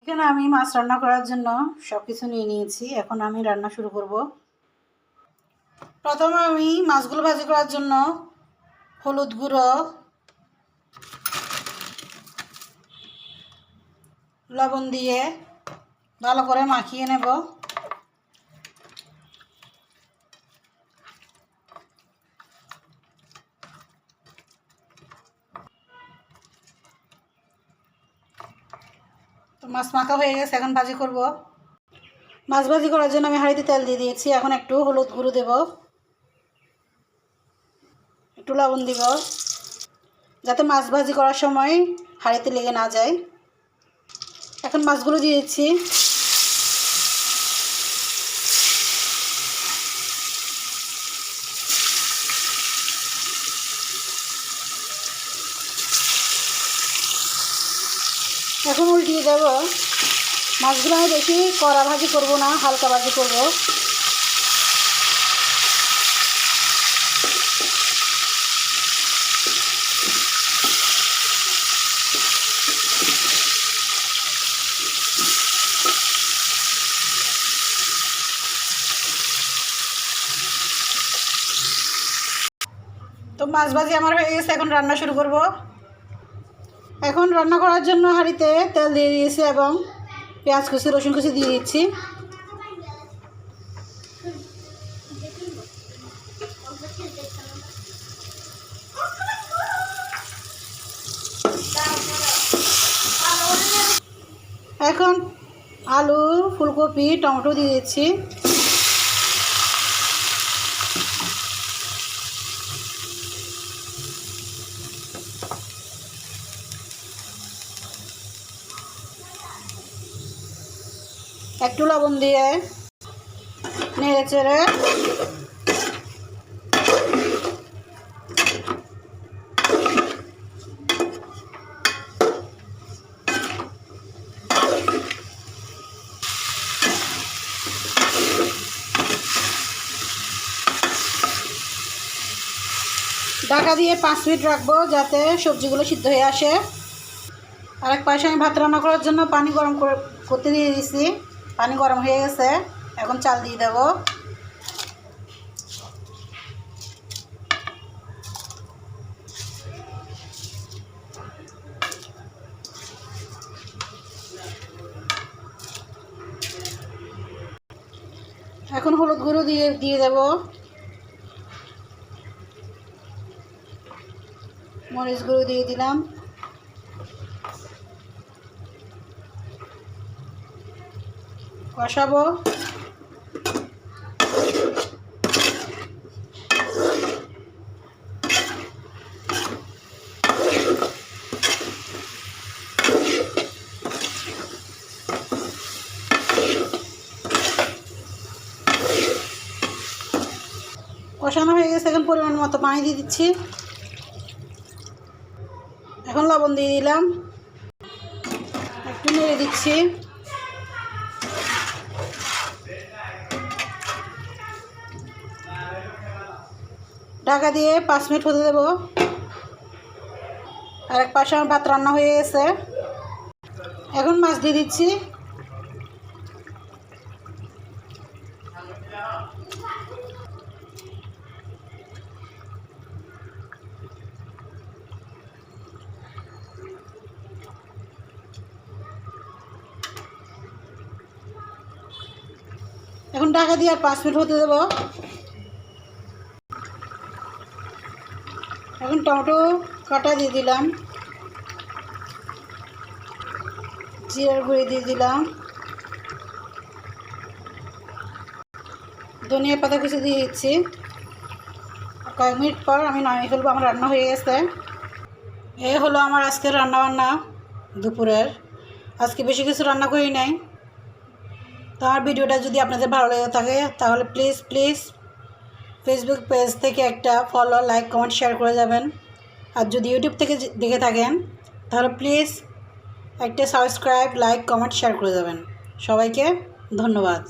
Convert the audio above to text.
এখানে আমি মাছ রান্না করার জন্য সব কিছু নিয়ে নিয়েছি। এখন আমি রান্না শুরু করব। প্রথমে আমি মাছগুলো ভাজি করার জন্য হলুদ গুঁড়ো, লবণ দিয়ে ভালো করে মাখিয়ে নেব। তো মাছ মাখা হয়ে গেছে, এখন ভাজি করব। মাছ ভাজি করার জন্য আমি হাঁড়িতে তেল দিয়ে দিয়েছি। এখন একটু হলুদ গুঁড়ো দেব, একটু লবণ দিব, যাতে মাছ ভাজি করার সময় হাঁড়িতে লেগে না যায়। এখন মাছগুলো দিয়ে দিচ্ছি। এখন উল্টিয়ে দেব। মাছগুলো আমি বেশি কড়া ভাজি করব না, হালকা ভাজি করব। তো মাছ ভাজি আমার হয়ে গেছে, এখন রান্না শুরু করব। এখন রান্না করার জন্য হাঁড়িতে তেল দিয়ে দিয়েছি এবং পেঁয়াজ কুচি, রসুন কুচি দিয়ে দিচ্ছি। এখন আলু, ফুলকপি, টমেটো দিয়ে দিচ্ছি। একটু লবণ দিয়ে নেড়ে চেড়ে ঢাকা দিয়ে 5 মিনিট রাখবো, যাতে সবজিগুলো সিদ্ধ হয়ে আসে। আর এক পাশে আমি ভাত রান্না করার জন্য পানি গরম করতে দিয়ে দিয়েছি। পানি গরম হয়ে গেছে, এখন চাল দিয়ে দেব। এখন হলুদ গুঁড়ো দিয়ে দেব, মরিচ গুঁড়ো দিয়ে দিলাম, কষাবো। কষানো হয়ে গেছে, এখন পরিমাণ মতো পানি দিয়ে দিচ্ছি। এখন লবণ দিয়ে দিলাম, একটু নেড়ে দিচ্ছি। ঢাকা দিয়ে 5 মিনিট হতে দেবো। আর এক পাশে আমার ভাত রান্না হয়ে গেছে, এখন মাছ দিয়ে দিচ্ছি। এখন ঢাকা দিয়ে আর 5 মিনিট হতে দেব। এখন টমেটো কাটা দিয়ে দিলাম, জিরার গুঁড়ি দিয়ে দিলাম, ধনিয়া পাতা কুচি দিয়ে দিচ্ছি। কয়েক মিনিট পর আমি নামিয়ে ফেলবো, আমার রান্না হয়ে গেছে। এই হলো আমার আজকের রান্নাবান্না দুপুরের। আজকে বেশি কিছু রান্না করি নাই। তো আমার ভিডিওটা যদি আপনাদের ভালো লেগে থাকে তাহলে প্লিজ ফেসবুক পেজ থেকে একটা ফলো, লাইক, কমেন্ট, শেয়ার করে যাবেন। আর যদি ইউটিউব থেকে দেখে থাকেন তাহলে প্লিজ একটা সাবস্ক্রাইব, লাইক, কমেন্ট, শেয়ার করে যাবেন। সবাইকে ধন্যবাদ।